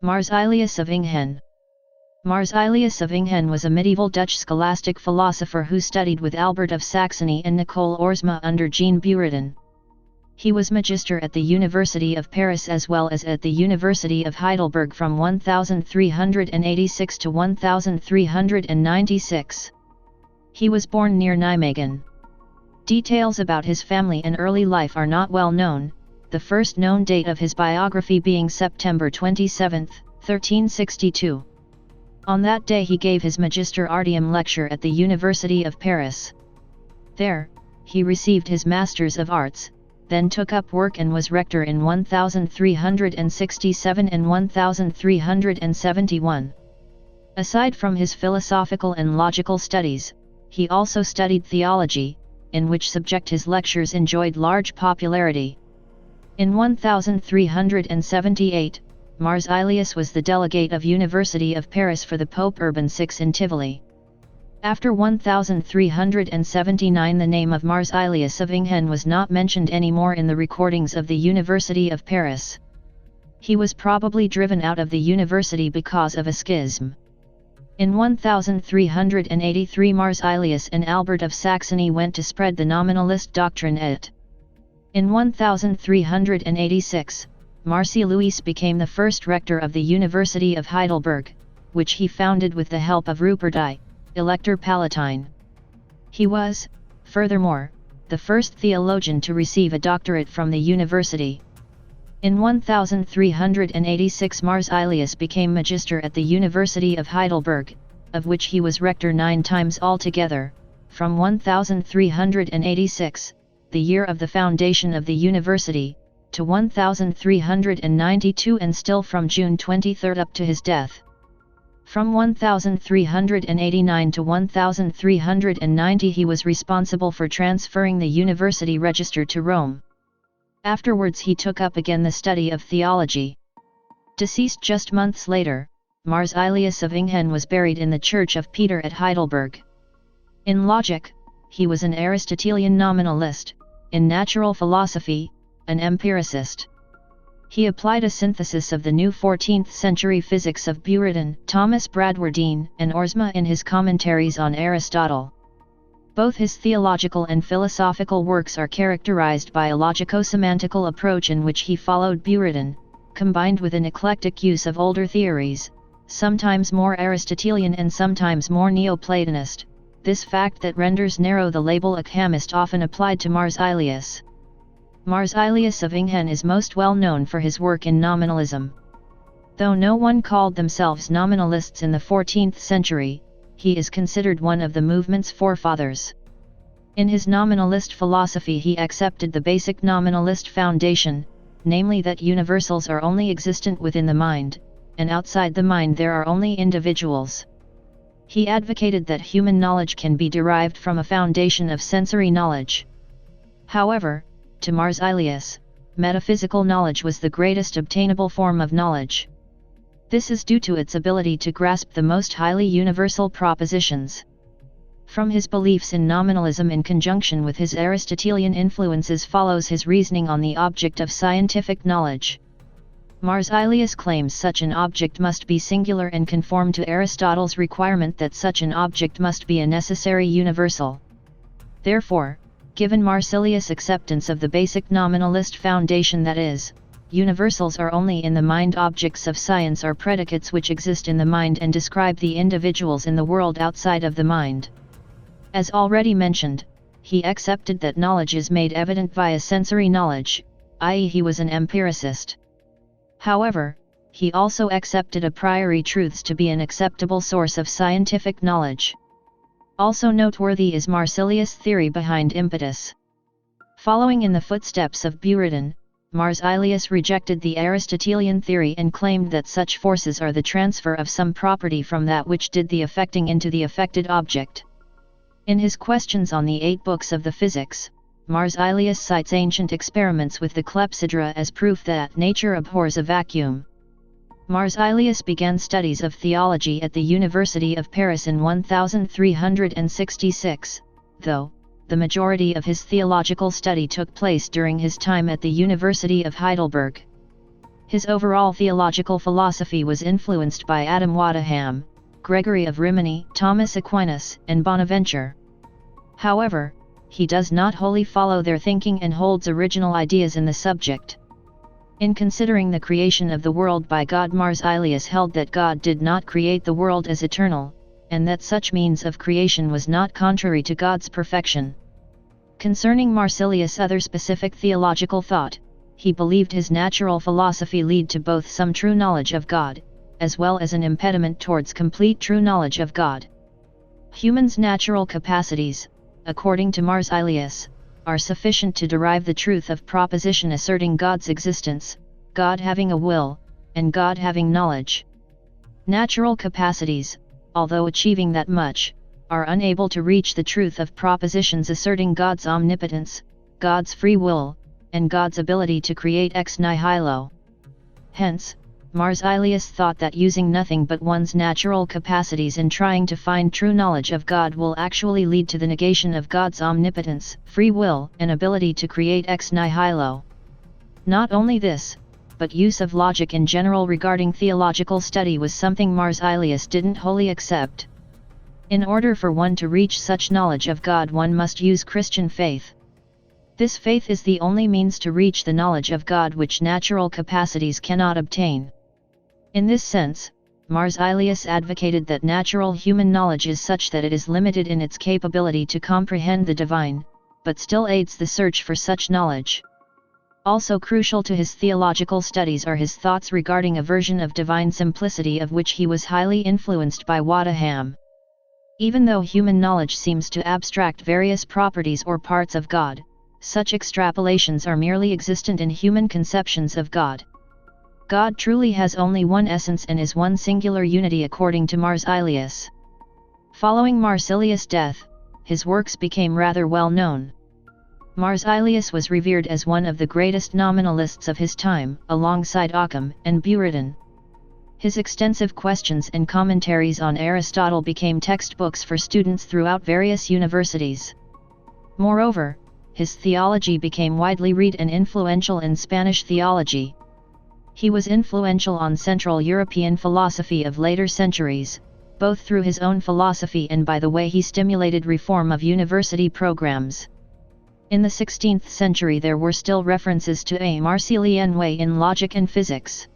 Marsilius of Inghen. Marsilius of Inghen was a medieval Dutch scholastic philosopher who studied with Albert of Saxony and Nicole Oresme under Jean Buridan. He was Magister at the University of Paris as well as at the University of Heidelberg from 1386 to 1396. He was born near Nijmegen. Details about his family and early life are not well known, the first known date of his biography being September 27, 1362. On that day he gave his Magister Artium lecture at the University of Paris. There, he received his Masters of Arts, then took up work and was rector in 1367 and 1371. Aside from his philosophical and logical studies, he also studied theology, in which subject his lectures enjoyed large popularity. In 1378, Marsilius was the delegate of University of Paris for the Pope Urban VI in Tivoli. After 1379 the name of Marsilius of Inghen was not mentioned anymore in the recordings of the University of Paris. He was probably driven out of the university because of a schism. In 1383 Marsilius and Albert of Saxony went to spread the nominalist doctrine et. In 1386, Marsilius became the first rector of the University of Heidelberg, which he founded with the help of Rupert I, Elector Palatine. He was, furthermore, the first theologian to receive a doctorate from the university. In 1386 Marsilius became Magister at the University of Heidelberg, of which he was rector 9 times altogether, from 1386, the year of the foundation of the university, to 1392 and still from June 23 up to his death. From 1389 to 1390 he was responsible for transferring the university register to Rome. Afterwards he took up again the study of theology. Deceased just months later, Marsilius of Inghen was buried in the Church of Peter at Heidelberg. In logic, he was an Aristotelian nominalist, in natural philosophy, an empiricist. He applied a synthesis of the new 14th-century physics of Buridan, Thomas Bradwardine, and Oresme in his commentaries on Aristotle. Both his theological and philosophical works are characterized by a logico-semantical approach in which he followed Buridan, combined with an eclectic use of older theories, sometimes more Aristotelian and sometimes more Neoplatonist, this fact that renders narrow the label achamist often applied to Marsilius. Marsilius of Inghen is most well known for his work in nominalism. Though no one called themselves nominalists in the 14th century, he is considered one of the movement's forefathers. In his nominalist philosophy he accepted the basic nominalist foundation, namely that universals are only existent within the mind, and outside the mind there are only individuals. He advocated that human knowledge can be derived from a foundation of sensory knowledge. However, to Marsilius, metaphysical knowledge was the greatest obtainable form of knowledge. This is due to its ability to grasp the most highly universal propositions. From his beliefs in nominalism in conjunction with his Aristotelian influences follows his reasoning on the object of scientific knowledge. Marsilius claims such an object must be singular and conform to Aristotle's requirement that such an object must be a necessary universal. Therefore, given Marsilius' acceptance of the basic nominalist foundation that is, universals are only in the mind, objects of science are predicates which exist in the mind and describe the individuals in the world outside of the mind. As already mentioned, he accepted that knowledge is made evident via sensory knowledge, i.e. he was an empiricist. However, he also accepted a priori truths to be an acceptable source of scientific knowledge. Also noteworthy is Marsilius' theory behind impetus. Following in the footsteps of Buridan, Marsilius rejected the Aristotelian theory and claimed that such forces are the transfer of some property from that which did the affecting into the affected object. In his Questions on the 8 books of the Physics, Marsilius cites ancient experiments with the clepsydra as proof that nature abhors a vacuum. Marsilius began studies of theology at the University of Paris in 1366, though, the majority of his theological study took place during his time at the University of Heidelberg. His overall theological philosophy was influenced by Adam Wadham, Gregory of Rimini, Thomas Aquinas, and Bonaventure. However, he does not wholly follow their thinking and holds original ideas in the subject. In considering the creation of the world by God, Marsilius held that God did not create the world as eternal, and that such means of creation was not contrary to God's perfection. Concerning Marsilius' other specific theological thought, he believed his natural philosophy lead to both some true knowledge of God, as well as an impediment towards complete true knowledge of God. Humans' natural capacities, according to Marsilius, are sufficient to derive the truth of proposition asserting God's existence, God having a will, and God having knowledge. Natural capacities, although achieving that much, are unable to reach the truth of propositions asserting God's omnipotence, God's free will, and God's ability to create ex nihilo. Hence, Marsilius thought that using nothing but one's natural capacities in trying to find true knowledge of God will actually lead to the negation of God's omnipotence, free will, and ability to create ex nihilo. Not only this, but use of logic in general regarding theological study was something Marsilius didn't wholly accept. In order for one to reach such knowledge of God, one must use Christian faith. This faith is the only means to reach the knowledge of God which natural capacities cannot obtain. In this sense, Marsilius advocated that natural human knowledge is such that it is limited in its capability to comprehend the divine, but still aids the search for such knowledge. Also crucial to his theological studies are his thoughts regarding a version of divine simplicity of which he was highly influenced by Wadham. Even though human knowledge seems to abstract various properties or parts of God, such extrapolations are merely existent in human conceptions of God. God truly has only one essence and is one singular unity according to Marsilius. Following Marsilius' death, his works became rather well known. Marsilius was revered as one of the greatest nominalists of his time, alongside Occam and Buridan. His extensive questions and commentaries on Aristotle became textbooks for students throughout various universities. Moreover, his theology became widely read and influential in Spanish theology. He was influential on Central European philosophy of later centuries, both through his own philosophy and by the way he stimulated reform of university programs. In the 16th century there were still references to a Marsilian way in logic and physics.